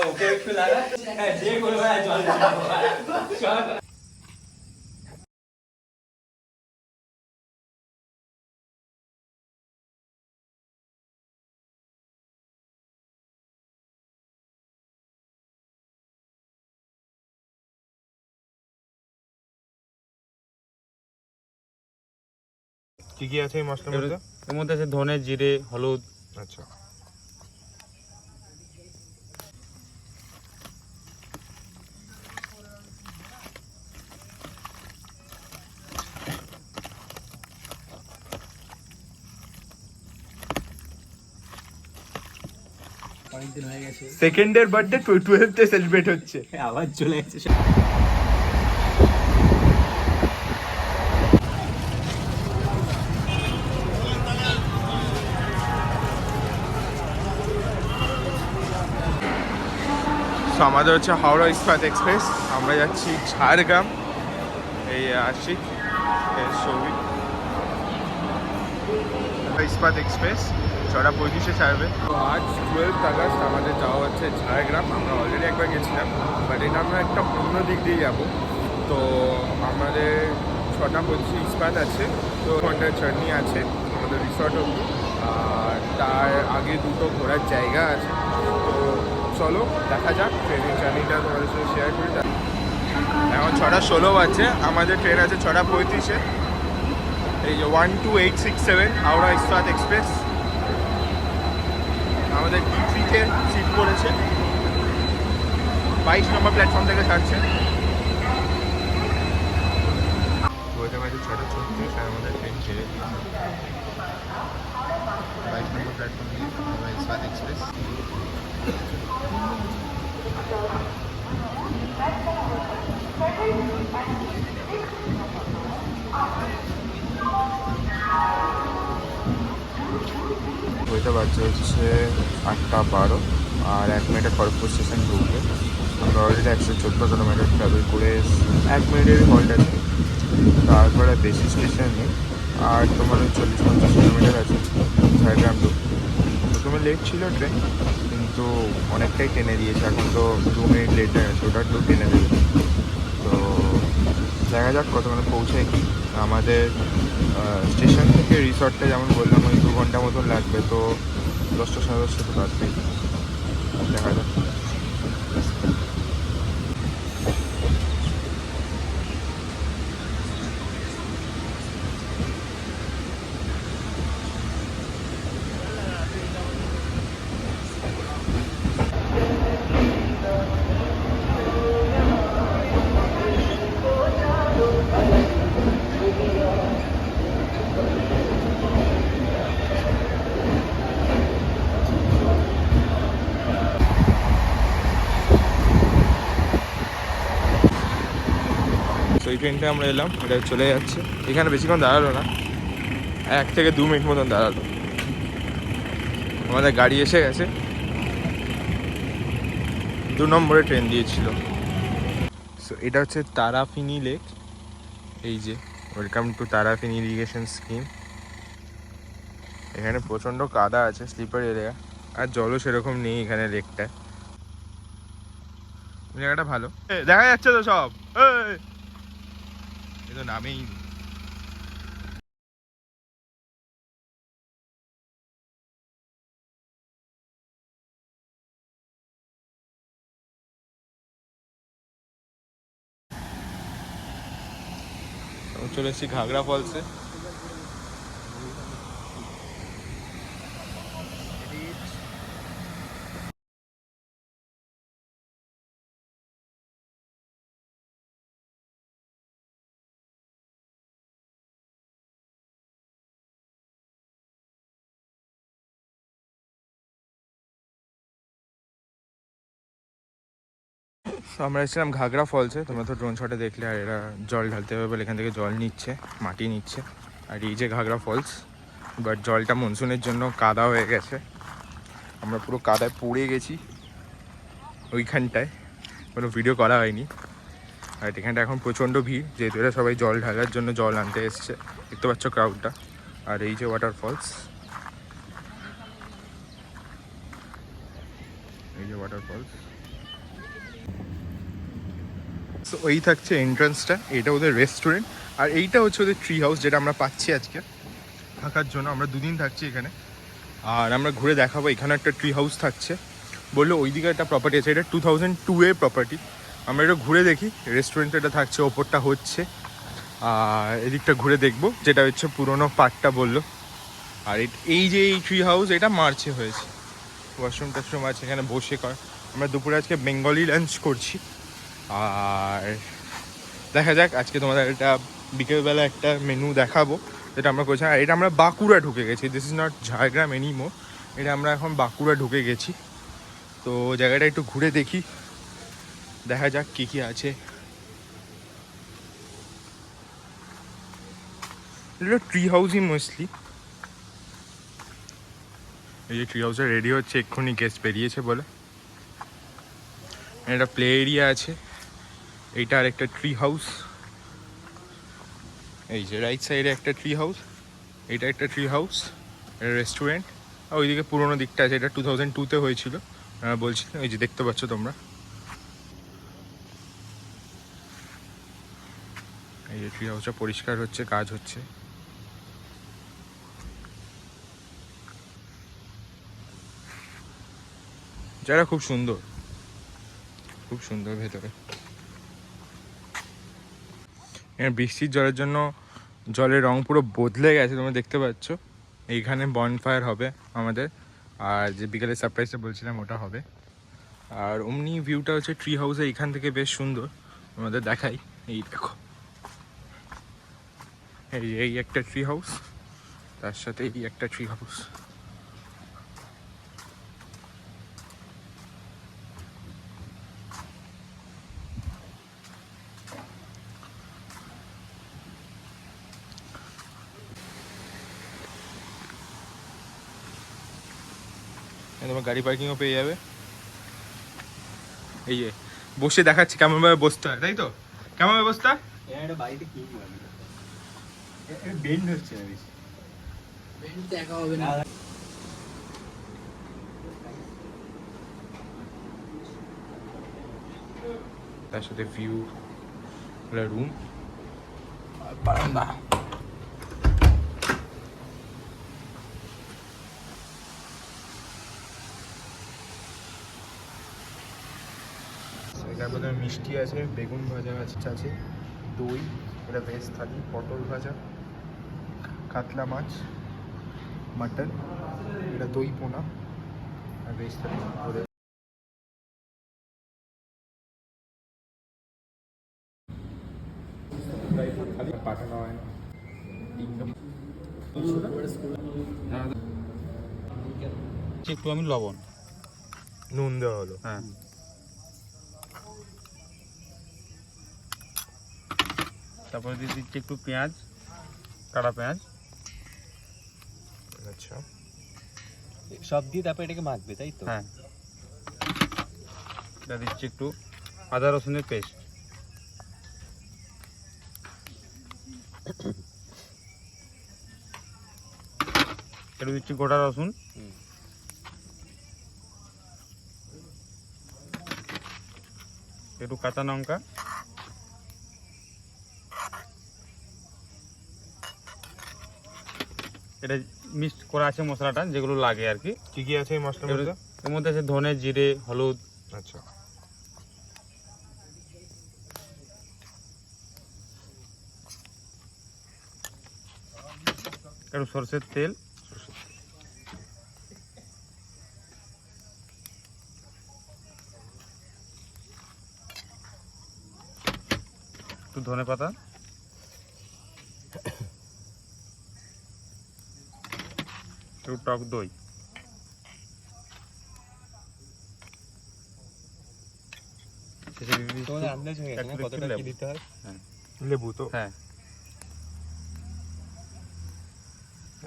ওকে একটু লাগা যে করবে জল কি কি আছে এই মশলার মধ্যে? এর মধ্যে আছে ধনে, জিরে, হলুদ। আচ্ছা, অনেকদিন হয়ে গেছে। সেকেন্ডের বার্থডে 12th সেলিব্রেট হচ্ছে। আবার চলে গেছে। তো আমাদের হচ্ছে হাওড়া ইস্পাত এক্সপ্রেস, আমরা যাচ্ছি ঝাড়গ্রাম। এই আশিক ছবি ইস্পাত এক্সপ্রেস 6:35 ছাড়বে। তো আজ 12 আগস্ট আমাদের যাওয়া হচ্ছে ঝাড়গ্রাম। আমরা অলরেডি একবার গেছিলাম, বাট এটা আমরা একটা অন্য দিক দিয়ে যাবো। তো আমাদের 6:25 ইস্পাত আছে, তো ঘন্টার জার্নি আছে আমাদের রিসর্ট অব্দি। আর তার আগে দুটো ঘোরার জায়গা আছে। তো চলো দেখা যাক, ট্রেনের জার্নিটা তোমাদের সাথে শেয়ার করি। এখন 6:16 বাজছে, আমাদের ট্রেন আছে 6:35-এ। এই যে 12867 হাওড়া ইস্পাত এক্সপ্রেস। আমাদের D3-তে সিট পড়েছে, 22 নম্বর প্ল্যাটফর্ম থেকে ছাড়ছে। বলতে পারি 6:36 আর আমাদের ট্রেন ছেড়ে দিয়েছে 22 নম্বর প্ল্যাটফর্ম দিয়ে হাওড়া ইস্পাত এক্সপ্রেস। বইতে বাজছে হচ্ছে 8:12 আর 1 মিনিটে খড়গপুর স্টেশন ঢুকবে। আমরা অলরেডি 114 কিলোমিটার ট্রাভেল করে 1 মিনিটেরই হল্ট আছে, তারপরে বেশি স্টেশন নেই। আর তোমার 40-50 কিলোমিটার আছে ঝাড়গ্রাম টু। প্রথমে লেট ছিল ট্রেন, কিন্তু অনেকটাই টেনে দিয়েছে। এখন তো 2 মিনিট লেট হয়ে গেছে, ওটা একটু টেনে দেবে। তো দেখা যাক কতক্ষণে পৌঁছায় কি। আমাদের স্টেশন থেকে রিসর্টটা যেমন বললাম ওই 2 ঘন্টা মতন লাগবে। তো 10টা 10:30 তো লাগবেই, দেখা যাক। তো এই ট্রেনটা আমরা এলাম, এটা চলে যাচ্ছে। এখানে বেশিক্ষণ দাঁড়ালো না, 1 থেকে 2 মিনিট মতন দাঁড়ালো। আমাদের গাড়ি এসে গেছে, 2 নম্বরে ট্রেন দিয়েছিল। সো এটা হচ্ছে তারাফিনি লেক। এই যে ওয়েলকাম টু তারাফিনি ইরিগেশন স্কিম। এখানে প্রচণ্ড কাদা আছে, স্লিপার এরিয়া, আর জলও সেরকম নেই এখানে লেকটায়। জায়গাটা ভালো, দেখা যাচ্ছে তো সব। এই তো নামেই চলে এসেছি ঘাগড়া ফলসে। আমরা এসেছিলাম ঘাগড়া ফলসে, তোমরা তো ড্রোন শটে দেখলে। আর এরা জল ঢালতে হবে বলে এখান থেকে জল নিচ্ছে, মাটি নিচ্ছে। আর এই যে ঘাগড়া ফলস, বাট জলটা মনসুনের জন্য কাদা হয়ে গেছে। আমরা পুরো কাদায় পড়ে গেছি ওইখানটায়, কোনো ভিডিও করা হয়নি। আর এখানটা এখন প্রচণ্ড ভিড়, যেহেতু এরা সবাই জল ঢালার জন্য জল আনতে এসছে। দেখতে পাচ্ছ ক্রাউডটা। আর এই যে ওয়াটারফলস, এই যে ওয়াটারফলস। সো ওই থাকছে এন্ট্রান্সটা, এটা ওদের রেস্টুরেন্ট, আর এইটা হচ্ছে ওদের ট্রি হাউস যেটা আমরা পাচ্ছি আজকে থাকার জন্য। আমরা 2 দিন থাকছি এখানে, আর আমরা ঘুরে দেখাবো। এখানে একটা ট্রি হাউস থাকছে, বললো ওইদিকে একটা প্রপার্টি আছে, এটা 2002 এর প্রপার্টি। আমরা এটা ঘুরে দেখি। রেস্টুরেন্ট এটা থাকছে, ওপরটা হচ্ছে, আর এদিকটা ঘুরে দেখবো, যেটা হচ্ছে পুরোনো পার্টটা বললো। আর এই যে এই ট্রি হাউস, এটা মার্চে হয়েছে। ওয়াশরুম টাশরুম আছে এখানে, বসে কর। আমরা দুপুরে আজকে বেঙ্গলি লাঞ্চ করছি, আর দেখা যাক আজকে তোমাদের এটা বিকেলবেলা একটা মেনু দেখাবো যেটা আমরা করছি। আর এটা আমরা বাঁকুড়া ঢুকে গেছি, this is not Jhargram anymore, এটা আমরা এখন বাঁকুড়া ঢুকে গেছি। তো জায়গাটা একটু ঘুরে দেখি, দেখা যাক কী কী আছে। এটা ট্রি হাউসই মোস্টলি। এই যে ট্রি হাউসে রেডি হচ্ছে, এক্ষুনি গেস্ট বেরিয়েছে বলে। একটা প্লে এরিয়া আছে, এইটা আর একটা ট্রি হাউস। এই যে রাইট সাইডে একটা ট্রি হাউস, এটা একটা ট্রি হাউস, এটা রেস্টুরেন্ট। আর ওইদিকে পুরোনো দিকটা আছে, এটা 2002-তে হয়েছিল বলছি। ওই যে দেখতে পাচ্ছ তোমরা, এই যে ট্রি হাউসটা পরিষ্কার হচ্ছে, কাজ হচ্ছে। জায়গা খুব সুন্দর, খুব সুন্দর ভেতরে। এখানে বৃষ্টির জলের জন্য জলের রং পুরো বদলে গেছে, তোমরা দেখতে পাচ্ছ। এইখানে বনফায়ার হবে আমাদের, আর যে বিকেলে সারপ্রাইজটা বলছিলাম ওটা হবে। আর অমনি ভিউটা হচ্ছে ট্রি হাউসে এইখান থেকে বেশ সুন্দর, আমাদের দেখাই। এই দেখো, এই একটা ট্রি হাউস, তার সাথে এই একটা ট্রি হাউস। তোমার গাড়ি পার্কিংও পেয়ে যাবে। এই যে বসে দেখাচ্ছি কেমন ভাবে বসতে হয়, তাই তো? কেমন ব্যবস্থা? এটা বাড়িতে কি বেন্ড হচ্ছে না বেশি, বেন্ড দেখা হবে না। তার সাথে ভিউ, রুম, বারান্দা। তারপরে মিষ্টি আছে, বেগুন ভাজা আছে, দই, এটা ভেজ থালি, পটল ভাজা, কাতলা মাছ, মাটন, এটা দই পোনা, আর ভেজ থালি। পাঠানো হয় না, একটু আমি লবণ নুন দেওয়া হলো। হ্যাঁ, তারপরে দিয়ে দিচ্ছি একটু পেঁয়াজ, কাটা পেঁয়াজ। আচ্ছা, সব দিয়ে তারপরে এটাকে মাখবে, তাই তো? হ্যাঁ, এটা দিচ্ছি একটু আদা রসুনের পেস্ট, একটু দিচ্ছি গোটা রসুন, একটু কাঁচা লঙ্কা, এটা মিক্সড করা আছে মশলাটা যেগুলো লাগে আর কি। কি কি আছে এই মশলার মধ্যে? এর মধ্যে আছে ধনে, জিরে, হলুদ, আচ্ছা, একটু সরষের তেল, একটু ধনে পাতা, একটু টক দই, তোমাদের আন্দাজ হয়ে গেছে না কতটা কি দিতে হয়? হ্যাঁ, লেবু তো। হ্যাঁ,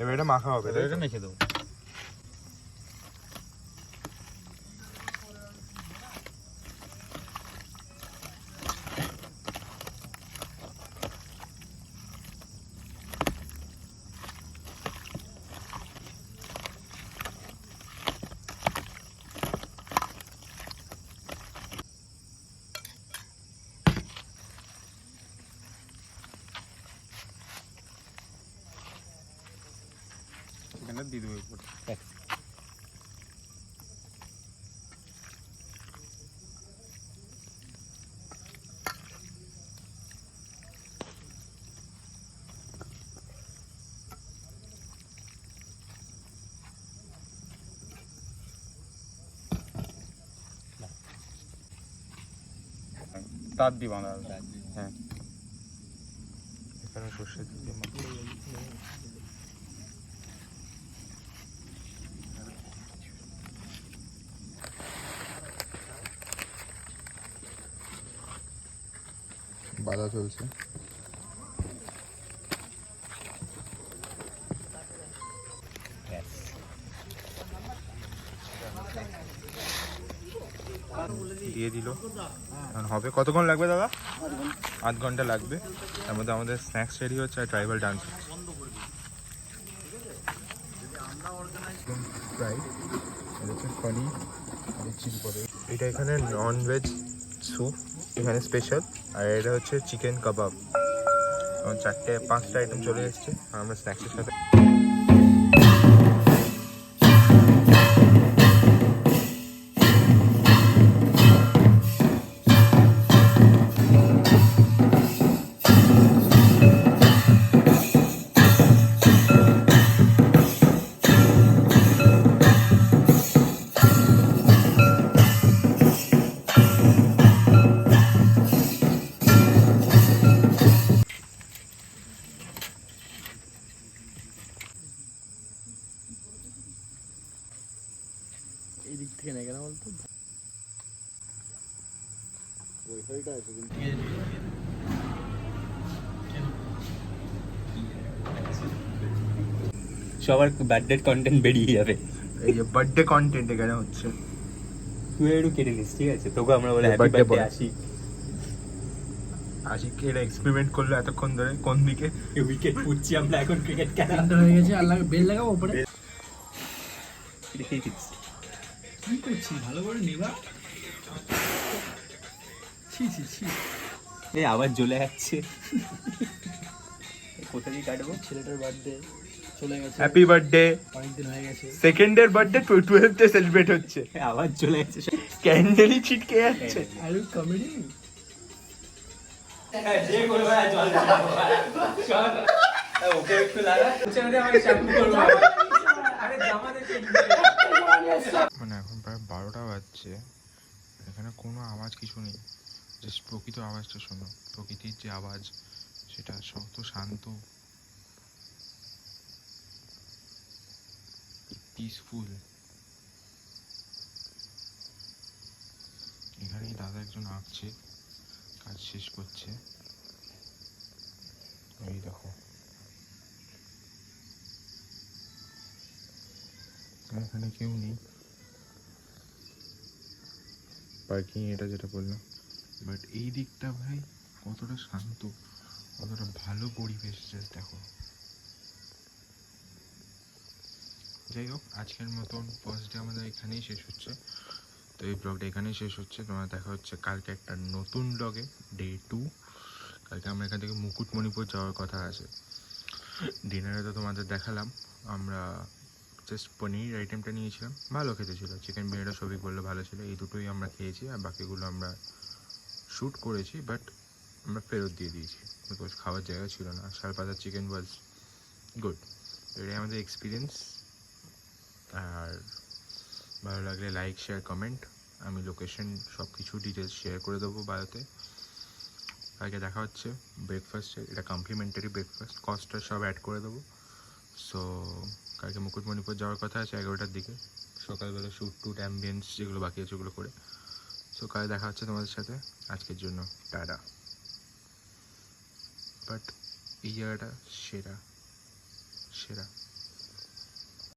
এবার এটা মাখা হবে, তাই তো? এটা মেখে দেবো। চিকেনটা দিয়ে দেবো উপরে। তার দিয়ে বাঁধা হবে। হ্যাঁ এখানে সর্ষে দিয়ে মাখিয়ে বাঁধা চলছে। দিয়ে দিল, এখন হবে। কতক্ষণ লাগবে দাদা? 8 ঘন্টা লাগবে। তার মধ্যে আমাদের স্ন্যাক্স রেডি হচ্ছে আর ট্রাইবাল ডান্স হচ্ছে। এটা এখানে ননভেজ স্যুপ এখানে স্পেশাল, আর এটা হচ্ছে চিকেন কাবাব। 4-5টা আইটেম চলে এসছে আর আমরা স্ন্যাক্সের সাথে এই দিক থেকে নেই কেন বলতো? সবার বার্থডে কন্টেন্ট বেরিয়ে যাবে। এই যে বার্থডে কন্টেন্ট এখানে হচ্ছে। তুই একটু কেটে নিস, ঠিক আছে? তোকে আমরা বলে হ্যাপি Birthday বার্থডে boy। আসি। আশিককে এটা এক্সপেরিমেন্ট করলো এতক্ষণ ধরে, কোন দিকে উইকেট পুচ্ছি আমরা এখন ক্রিকেট খেলা। হয়ে গেছে, আল্লাহ বেল লাগাবো উপরে। দেখেই দিচ্ছি। কি করছিস? ভালো করে নেবা। ছি ছি ছি। এই আবার জ্বলে যাচ্ছে। কোথা দিয়ে কাটবো? ছেলেটার বার্থডে চলে গেছে, হ্যাপি বার্থডে। অনেকদিন হয়ে গেছে। সেকেন্ডের বার্থডে 12th সেলিব্রেট হচ্ছে। আবার চলে যাচ্ছে। ক্যান্ডেলই ছিটকে যাচ্ছে। আর কমেডি ওকে একটু লাগা। মানে এখন প্রায় 12টা বাজছে, এখানে কোনো আওয়াজ কিছু নেই, জাস্ট প্রকৃত আওয়াজটা শোনো। প্রকৃতির যে আওয়াজ সেটা শত শান্ত, পিসফুল। এখানেই দাদা একজন আঁকছে, কাজ শেষ করছে। এই দেখো এখানে কেউ নেই, পার্কিং এটা যেটা বললাম। বাট এই দিকটা ভাই কতটা শান্ত, কতটা ভালো পরিবেশ, জাস্ট দেখো। যাই হোক, আজকের মতন ফার্স্ট ডে আমাদের এখানেই শেষ হচ্ছে। তো এই ব্লগটা এখানেই শেষ হচ্ছে। তোমার দেখা হচ্ছে কালকে একটা নতুন ব্লগে, ডে 2। কালকে আমরা এখান থেকে মুকুটমণিপুর যাওয়ার কথা আছে। ডিনারে তো তোমাদের দেখালাম, আমরা জাস্ট পনির আইটেমটা নিয়েছিলাম, ভালো খেতে ছিল। চিকেন বিরিয়ানিটা সবই বললে ভালো ছিল, এই দুটোই আমরা খেয়েছি। আর বাকিগুলো আমরা শ্যুট করেছি, বাট আমরা ফেরত দিয়ে দিয়েছি, বিকজ খাওয়ার জায়গা ছিল না। শালপাতার চিকেন ওয়াজ গুড। এটাই আমাদের এক্সপিরিয়েন্স। আর ভালো লাগলে লাইক, শেয়ার, কমেন্ট। আমি লোকেশন সব কিছু ডিটেলস শেয়ার করে দেবো বায়োতে। কালকে দেখা হচ্ছে ব্রেকফাস্টে, এটা কমপ্লিমেন্টারি ব্রেকফাস্ট, কস্টটা সব অ্যাড করে দেবো। সো কালকে মুকুটমণিপুর যাওয়ার কথা আছে 11টার দিকে, সকালবেলা শ্যুট টুট অ্যাম্বিয়েন্স যেগুলো বাকি আছে ওগুলো করে। সো কাল দেখা হচ্ছে তোমাদের সাথে। আজকের জন্য টাটা। বাট এই জায়গাটা সেরা সেরা।